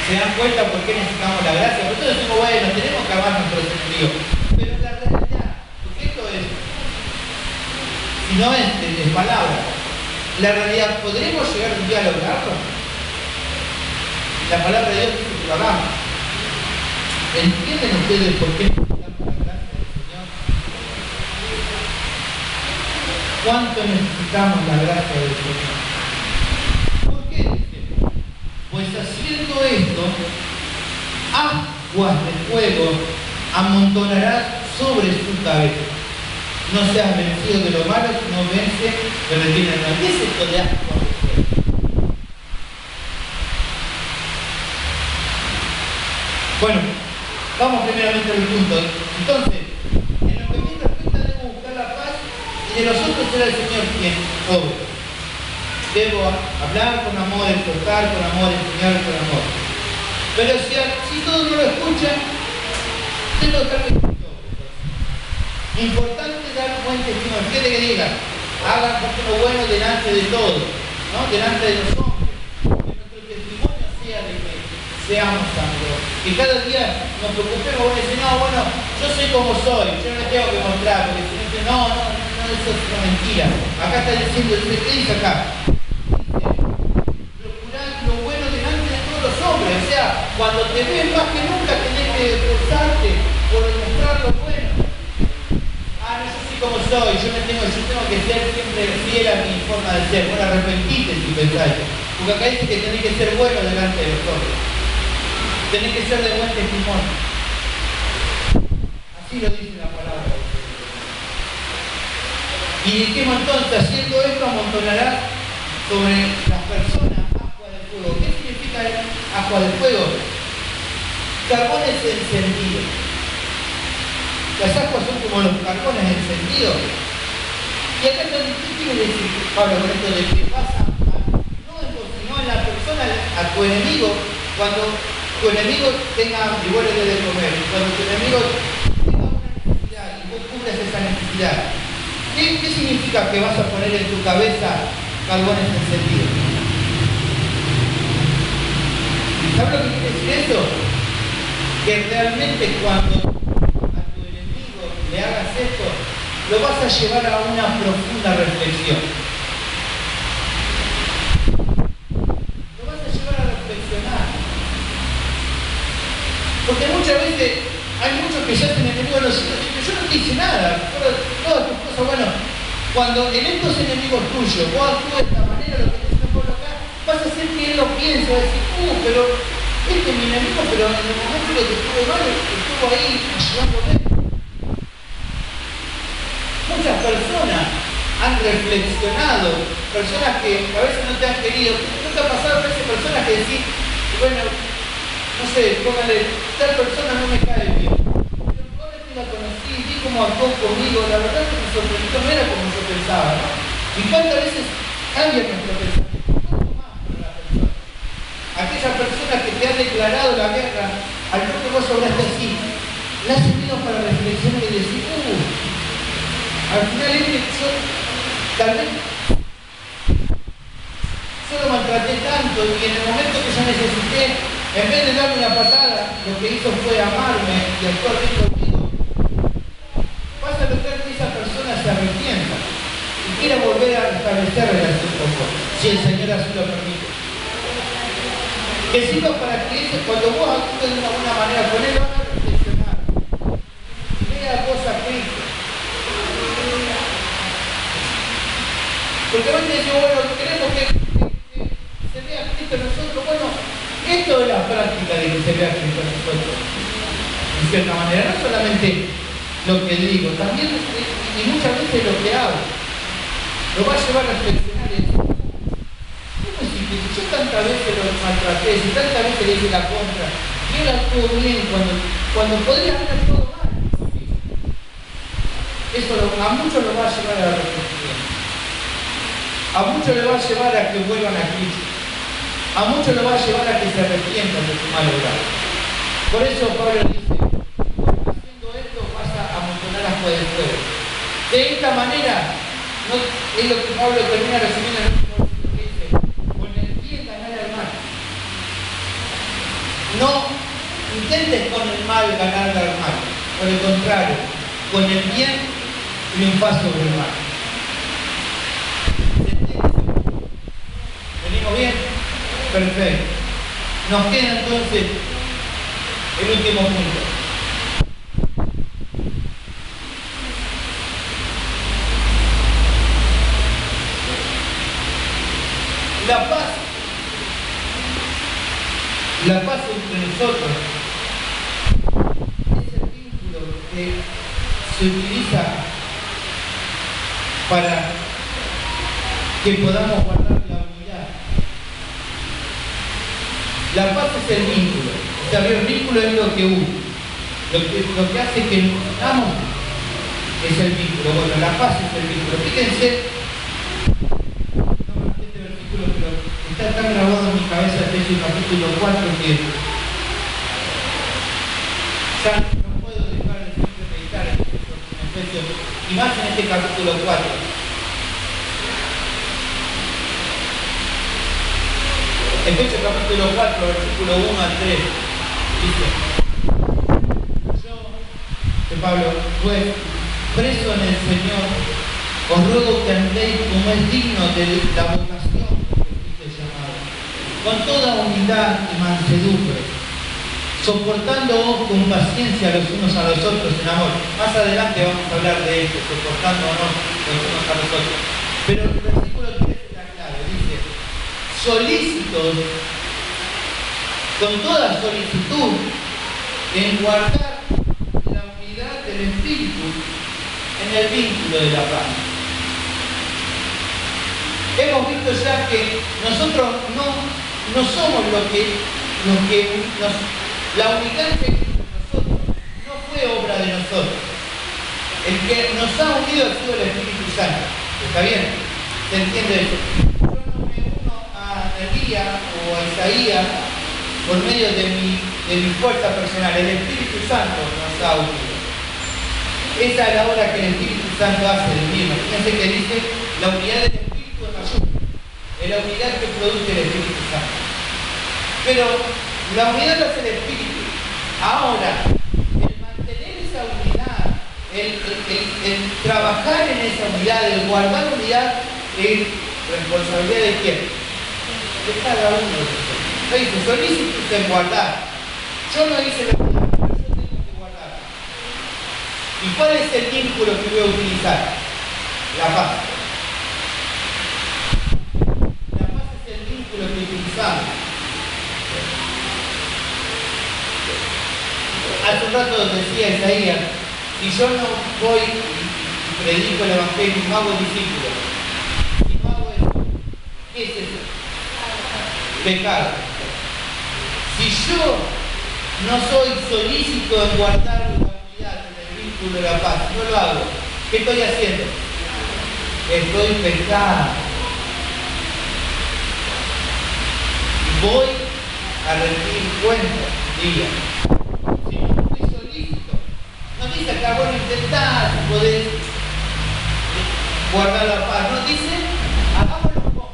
¿Se dan cuenta por qué necesitamos la gracia? Nosotros decimos, bueno, tenemos que amar nuestros enemigos. Pero la realidad, porque esto es, si no es palabra, la realidad, ¿podremos llegar un día a lograrlo? La palabra de Dios dice que lo hagamos. ¿Entienden ustedes por qué necesitamos la gracia del Señor? ¿Cuánto necesitamos la gracia del Señor? ¿Por qué dice? Pues haciendo esto, aguas de fuego amontonarás sobre su cabeza. No seas vencido de lo malo, sino vence de lo que tiene el mal. ¿Qué es esto de aguas de fuego? Bueno, vamos primeramente al punto. Entonces, en lo que a mí respecta, debo buscar la paz y de nosotros será el Señor quien obra. Debo hablar con amor, exhortar con amor, enseñar con amor. Pero si todos no lo escuchan, debo estar dispuesto. Importante dar un buen testimonio. Fíjate que digan, hagan lo bueno delante de todos, ¿no? Delante de los hombres. Que nuestro testimonio sea de que seamos santos. Que cada día nos preocupemos, bueno, decir, no, bueno, yo soy como soy, yo no tengo que mostrar, porque si no dice, no, eso es una mentira. Acá está diciendo, ¿qué dice acá? Lo bueno delante de todos los hombres, o sea, cuando te ves más que nunca tenés que esforzarte por demostrar lo bueno. Ah, no, yo soy como soy, yo tengo que ser siempre fiel a mi forma de ser. Bueno, arrepentite si pensáis, porque acá dice que tenés que ser bueno delante de los hombres, tenés que ser de buen testimonio. Así lo dice la palabra. Y dijimos entonces, haciendo esto amontonará sobre las personas agua de fuego. ¿Qué significa agua de fuego? Carbones encendidos. Las aguas son como los carbones encendidos. Y acá también, ¿qué quiere decir Pablo con esto de que pasa no en vos, sino en la persona, a tu enemigo, cuando tu enemigo tenga hambre y vos le des de comer, cuando tu enemigo tenga una necesidad y vos cubras esa necesidad? ¿Qué significa que vas a poner en tu cabeza carbones encendidos? ¿Sabes lo que quiere decir eso? Que realmente cuando a tu enemigo le hagas esto, lo vas a llevar a una profunda reflexión. Lo vas a llevar a reflexionar. Porque muchas veces hay muchos que ya hacen enemigos de los otros y yo no te hice nada, todas tus cosas, bueno, cuando en estos enemigos tuyos vos actúas de esta manera, lo que te dice por acá, vas a hacer que él lo piense, va a decir, pero este es mi enemigo, pero en el momento que estuve mal, estuvo ahí ayudándome. Muchas personas han reflexionado, personas que a veces no te han querido, ¿no te ha pasado a veces personas que decís, bueno, no sé, póngale, tal persona no me cae bien. Pero ahora que la conocí, vi cómo actuó conmigo, la verdad que me sorprendió, no era como yo pensaba, ¿no? Y cuántas veces cambia nuestro pensamiento, ¿cuánto más para la persona? Aquella persona que te ha declarado la guerra, al no que vos obraste así, la ha servido para reflexionar y decir, al final yo, tal vez, yo lo maltraté tanto y en el momento que yo necesité, en vez de darme una patada, lo que hizo fue amarme y actuar bien conmigo. Pasa lo que esa persona se arrepienta y quiera volver a establecer relación con vos, si el Señor así lo permite. Que sirva para que cuando vos actúes de una buena manera con él, van a reflexionar. Vea vos a Cristo. Porque hoy te digo, bueno, queremos que se vea Cristo en nosotros. Bueno, esto es la práctica de que se vea Cristo en nosotros. En cierta manera, no solamente lo que digo, también y muchas veces lo que hago. Lo va a llevar a reflexionar en eso. Yo tantas veces lo maltraté, si tantas veces le hice la contra, y él actuó bien cuando podría haber actuado mal. Eso a muchos lo va a llevar a la reflexión. A muchos le va a llevar a que vuelvan a Cristo. A muchos lo va a llevar a que se arrepientan de su mal obrar. Por eso Pablo dice, haciendo esto vas a amontonar agua del fuego. De esta manera, no, es lo que Pablo termina resumiendo en el último versículo que dice, con el bien ganar al mal. No intentes con el mal ganar al mal. Por el contrario, con el bien triunfar sobre el mal. ¿Venimos bien? Perfecto. Nos queda entonces el último punto. La paz entre nosotros es el vínculo que se utiliza para que podamos guardar la unidad. La paz es el vínculo. O sea, el vínculo es lo que une. Lo que hace que nos unamos es el vínculo. Bueno, la paz es el vínculo. Fíjense, no me este versículo, pero está tan grabado en mi cabeza Efesios capítulo 4 que ya no puedo dejar de siempre meditar en Efesios, y más en este capítulo 4. Efesios capítulo 4, versículo 1 al 3, dice: yo, de Pablo, pues, preso en el Señor, os ruego que andéis como es digno de la vocación que fuiste llamado, con toda humildad y mansedumbre, soportándoos con paciencia los unos a los otros en amor. Más adelante vamos a hablar de esto, soportándonos los unos a los otros. Pero el versículo 3 está claro, dice: solícitos, con toda solicitud, en guardar la unidad del Espíritu en el vínculo de la paz. Hemos visto ya que nosotros no somos la unidad que nosotros no fue obra de nosotros. El que nos ha unido ha sido el Espíritu Santo. ¿Está bien? ¿Se entiende eso? Elías o a Isaías por medio de mi fuerza personal. El Espíritu Santo nos ha unido. Esa es la obra que el Espíritu Santo hace de mí. Fíjense que dice la unidad del Espíritu en mayúscula, es la unidad que produce el Espíritu Santo. Pero la unidad lo hace el Espíritu. Ahora, el mantener esa unidad, el trabajar en esa unidad, el guardar unidad, es responsabilidad de quién? De cada uno de nosotros. No dice, solícitos en guardar. Yo no hice la unidad, pero yo tengo que guardar. ¿Y cuál es el vínculo que voy a utilizar? La paz. La paz es el vínculo que utilizamos. Hace un rato decía Isaías, si yo no voy y predico el Evangelio, no hago discípulos, si no hago eso, ¿qué es eso? Pecado. Si yo no soy solícito en guardar la unidad, en el vínculo de la paz, no lo hago. ¿Qué estoy haciendo? Estoy pecando. Voy a rendir cuentas, diga. Si no estoy solícito, no dice acá, bueno, intentar si podés guardar la paz, no dice, hagámoslo con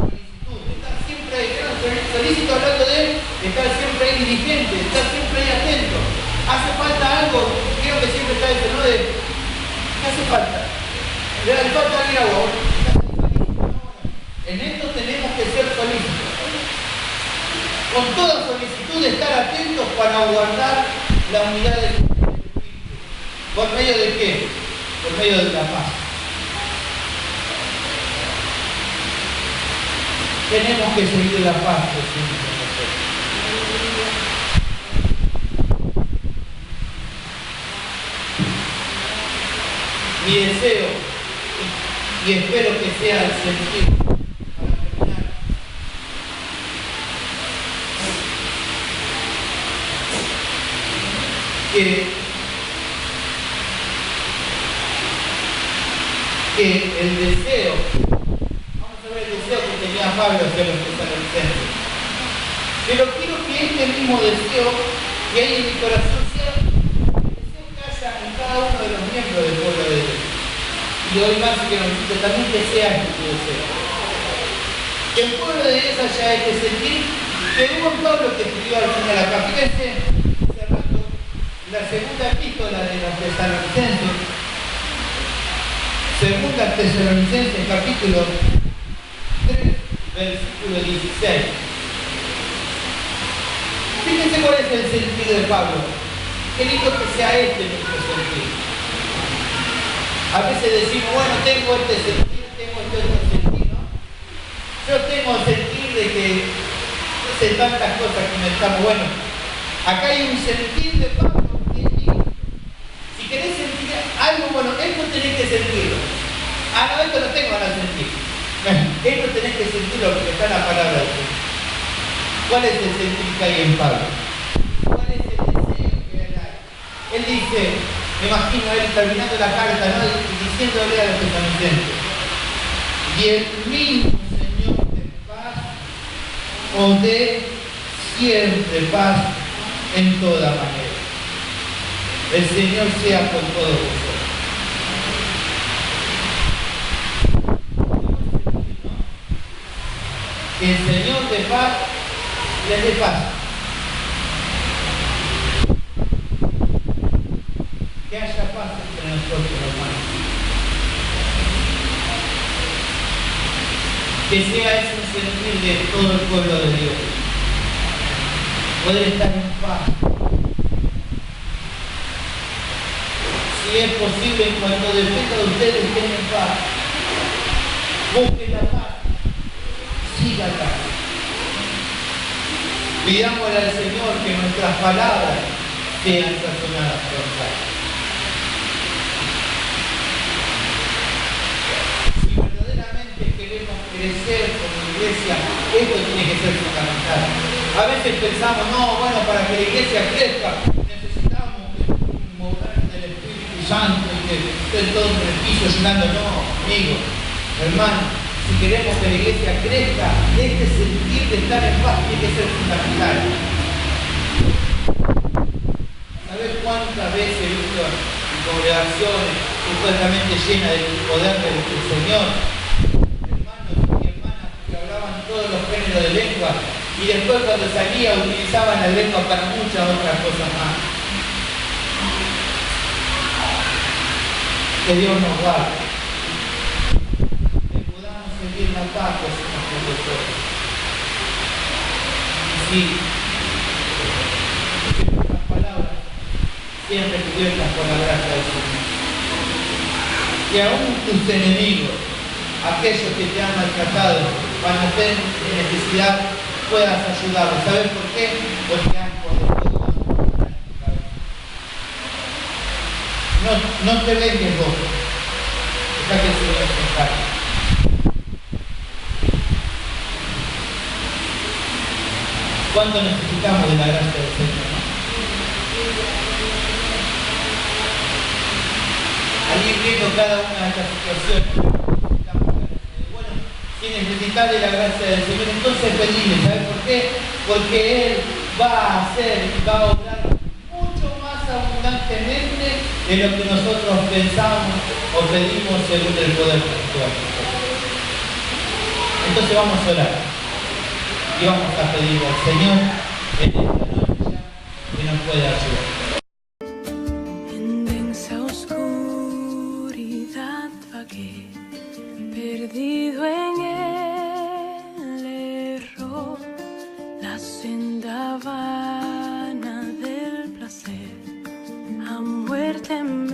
solicitud, estar siempre ahí, solícito hablando de estar siempre ahí diligente, estar siempre ahí atento. Hace falta algo, creo que siempre está eso, ¿no? ¿Qué hace falta? Le falta alguien agua, en esto tenemos que ser solícitos. Con toda solicitud de estar atentos para guardar la unidad del espíritu. ¿Por medio de qué? Por medio de la paz. Tenemos que seguir la paz que tiene con nosotros. Mi deseo, y espero que sea el sentido, para terminar, que el deseo, vamos a ver el deseo que tenía Pablo hacia los tesalonicenses, pero quiero que este mismo deseo que hay en mi corazón sea el deseo que haya en cada uno de los miembros del pueblo de Dios. Y hoy más que nosotros también que sea este deseo. Que el pueblo de Dios haya este sentir que hubo un Pablo que escribió al final acá. Fíjense, cerrando la segunda epístola de los tesalonicenses, segunda Tesalonicenses, capítulo 3, versículo 16. Fíjense cuál es el sentido de Pablo. Qué lindo que sea este nuestro sentido. A veces decimos, bueno, tengo este sentir, tengo este otro sentir, ¿no? Yo tengo el sentir de que no sé tantas cosas que me estamos, bueno, acá hay un sentir de Pablo que es lindo. Si querés sentir algo, bueno, esto tenés que sentirlo. Ah, no, esto no tengo ganas de sentir. Esto tenés que sentirlo porque está en la palabra de Dios. ¿Cuál es el sentir que hay en Pablo? ¿Cuál es el deseo que hay? Él dice, me imagino a él terminando la carta, ¿no? Diciéndole a los tesalonicenses, y el mismo Señor de paz os dé siempre paz en toda manera. El Señor sea con todos vosotros. Que el Señor de paz les dé paz. Que haya paz entre nosotros, hermanos. Que sea ese un sentir de todo el pueblo de Dios. Poder estar en paz. Si es posible, en cuanto dependa de ustedes, estén en paz. Busquen la paz. Síganla. Pidámosle al Señor que nuestras palabras sean sazonadas por paz. Crecer como iglesia, esto tiene que ser fundamental. A veces pensamos, no, bueno, para que la iglesia crezca necesitamos mover del Espíritu Santo y que estén todos en el piso llorando. No, amigo, hermano, si queremos que la iglesia crezca, este sentir de estar en paz tiene que ser fundamental. ¿Sabes cuántas veces he visto en congregaciones supuestamente llenas del poder del Señor? Todos los géneros de lengua y después cuando salía utilizaban la lengua para muchas otras cosas más. Que Dios nos guarde, que podamos seguir la paz que hacemos con nosotros. Y sí, que nuestras palabras sean recubiertas por la gracia del Señor. Que aún tus enemigos, aquellos que te han maltratado, cuando estén en necesidad, puedas ayudarlos. ¿Sabes por qué? Porque han conocido no te vengues vos. Deja que el Señor te encargue. ¿Cuánto necesitamos de la gracia del Señor? viviendo cada una de estas situaciones. Bueno, si necesitas de la gracia del Señor, entonces pedile. ¿Sabes por qué? Porque Él va a hacer y va a obrar mucho más abundantemente de lo que nosotros pensamos o pedimos según el poder espiritual. Entonces vamos a orar y vamos a pedirle al Señor en esta noche que nos pueda ayudar. En densa oscuridad vagué, perdido en el error, la senda vana del placer a muerte me